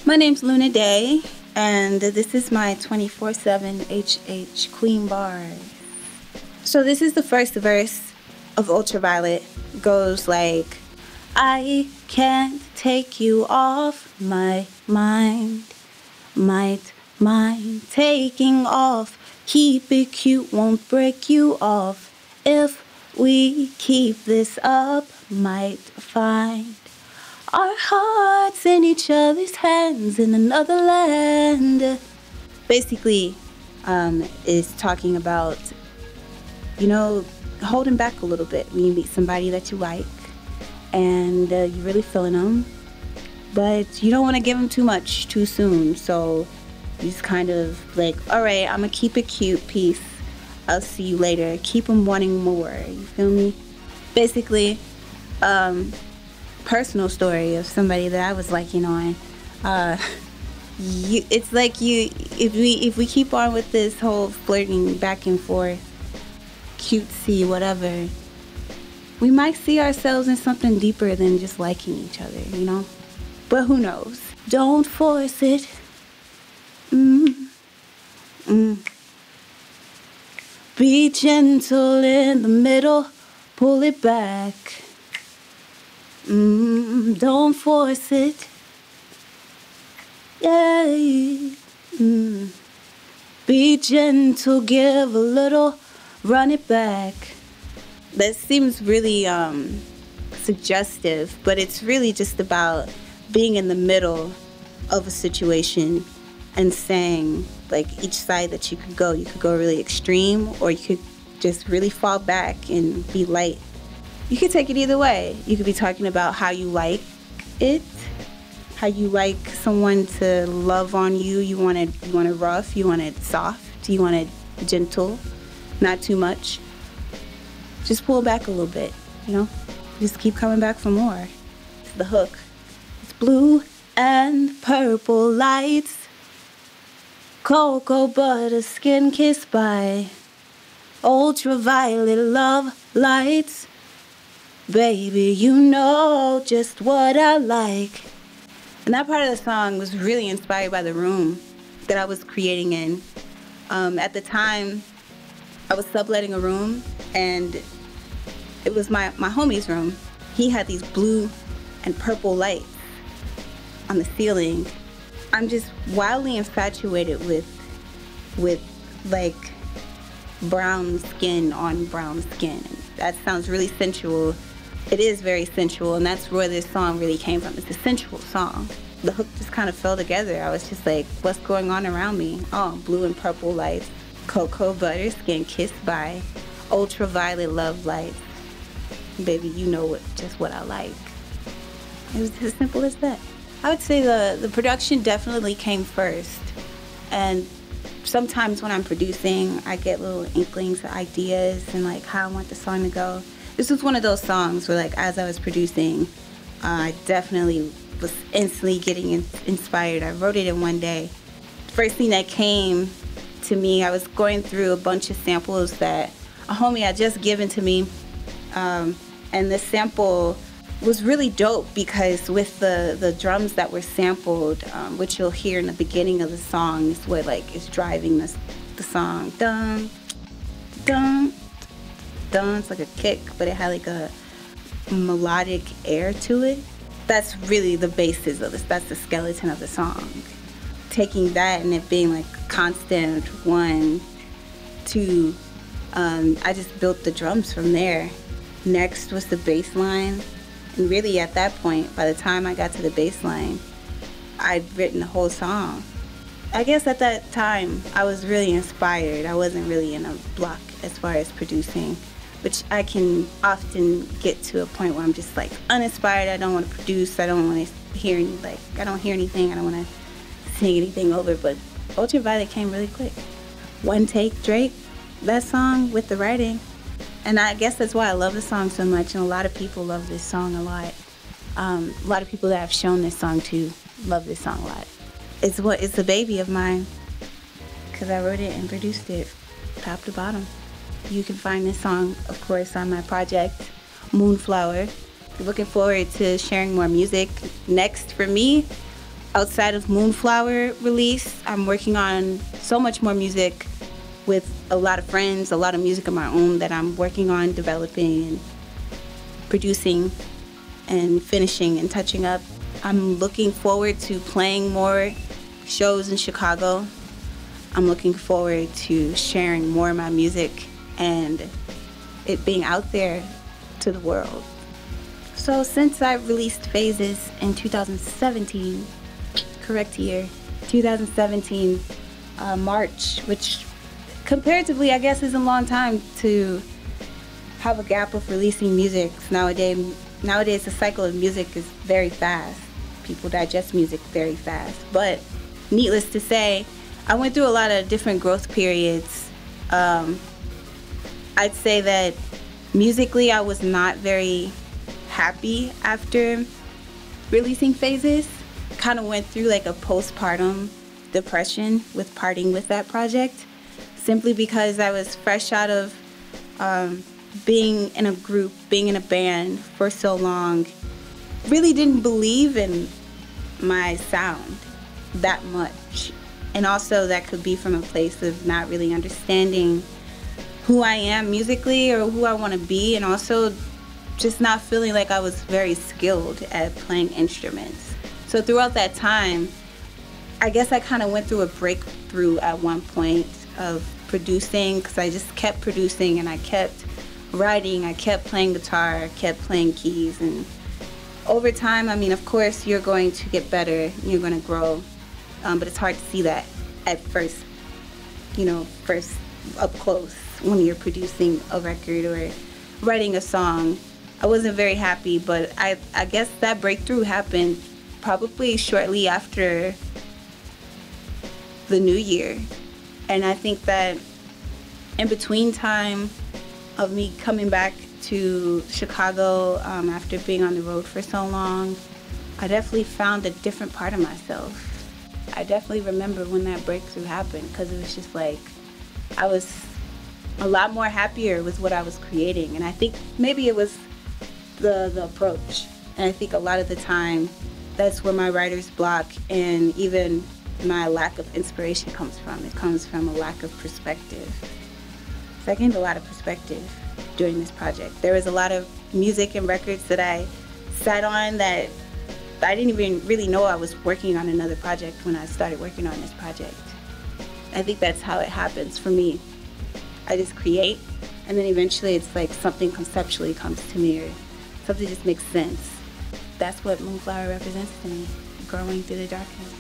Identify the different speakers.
Speaker 1: My name's Loona Dae, and this is my 24/7 HH Queen bar. So this is the first verse of Ultraviolet. Goes like, I can't take you off my mind. Might mind taking off. Keep it cute, won't break you off. If we keep this up, might find our hearts in each other's hands in another land. Basically, is talking about, holding back a little bit when you meet somebody that you like and you're really feeling them, but you don't want to give them too much too soon. So you just kind of like, all right, I'm gonna keep it cute, peace, I'll see you later. Keep them wanting more, you feel me? Basically, personal story of somebody that I was liking on. It's like if we keep on with this whole flirting back and forth, cutesy, whatever, we might see ourselves in something deeper than just liking each other, But who knows? Don't force it. Be gentle in the middle, pull it back. Don't force it. Yeah. Be gentle, give a little, run it back. That seems really suggestive, but it's really just about being in the middle of a situation and saying, like, each side that you could go. You could go really extreme, or you could just really fall back and be light. You could take it either way. You could be talking about how you like it, how you like someone to love on you. You want it rough, you want it soft, you want it gentle, not too much. Just pull back a little bit, Just keep coming back for more. It's the hook. It's blue and purple lights, cocoa butter skin kissed by ultraviolet love lights. Baby, you know just what I like. And that part of the song was really inspired by the room that I was creating in. At the time, I was subletting a room, and it was my homie's room. He had these blue and purple lights on the ceiling. I'm just wildly infatuated with like brown skin on brown skin. That sounds really sensual. It is very sensual, and that's where this song really came from. It's a sensual song. The hook just kind of fell together. I was just like, what's going on around me? Oh, blue and purple lights, cocoa butter skin kissed by ultraviolet love lights. Baby, you know just what I like. It was as simple as that. I would say the production definitely came first, and sometimes when I'm producing, I get little inklings of ideas and like how I want the song to go. This was one of those songs where, like, as I was producing, I definitely was instantly getting inspired. I wrote it in one day. First thing that came to me, I was going through a bunch of samples that a homie had just given to me, and the sample was really dope because with the drums that were sampled, which you'll hear in the beginning of the song, is what like is driving the song. Dun, dun, dun. It's like a kick, but it had like a melodic air to it. That's really the basis of this. That's the skeleton of the song. Taking that and it being like constant 1, 2, I just built the drums from there. Next was the bass line. And really at that point, by the time I got to the bass line, I'd written the whole song. I guess at that time, I was really inspired. I wasn't really in a block as far as producing, which I can often get to a point where I'm just like uninspired. I don't want to produce. I don't want to hear I don't hear anything. I don't want to sing anything over. But Ultraviolet came really quick. One take, Drake, that song with the writing. And I guess that's why I love the song so much, and a lot of people love this song a lot. A lot of people that I've shown this song to love this song a lot. It's a baby of mine, because I wrote it and produced it, top to bottom. You can find this song, of course, on my project, Moonflower. Looking forward to sharing more music. Next for me, outside of Moonflower release, I'm working on so much more music with a lot of friends, a lot of music of my own that I'm working on developing and producing and finishing and touching up. I'm looking forward to playing more shows in Chicago. I'm looking forward to sharing more of my music and it being out there to the world. So since I released Phases in 2017, correct year, 2017, March, which comparatively I guess is a long time to have a gap of releasing music. Nowadays the cycle of music is very fast. People digest music very fast. But needless to say, I went through a lot of different growth periods. I'd say that musically I was not very happy after releasing Phases. Kind of went through like a postpartum depression with parting with that project, simply because I was fresh out of being in a group, being in a band for so long. Really didn't believe in my sound that much. And also that could be from a place of not really understanding who I am musically or who I want to be, and also just not feeling like I was very skilled at playing instruments. So throughout that time, I guess I kind of went through a breakthrough at one point of producing, because I just kept producing and I kept writing, I kept playing guitar, I kept playing keys, and over time, I mean, of course, you're going to get better, you're going to grow, but it's hard to see that at first, first up close when you're producing a record or writing a song. I wasn't very happy, but I guess that breakthrough happened probably shortly after the new year. And I think that in between time of me coming back to Chicago after being on the road for so long, I definitely found a different part of myself. I definitely remember when that breakthrough happened, because it was just like I was a lot more happier with what I was creating. And I think maybe it was the approach. And I think a lot of the time that's where my writer's block and even my lack of inspiration comes from. It comes from a lack of perspective. So I gained a lot of perspective during this project. There was a lot of music and records that I sat on that I didn't even really know I was working on another project when I started working on this project. I think that's how it happens for me. I just create, and then eventually it's like something conceptually comes to me, or something just makes sense. That's what Moonflower represents to me, growing through the darkness.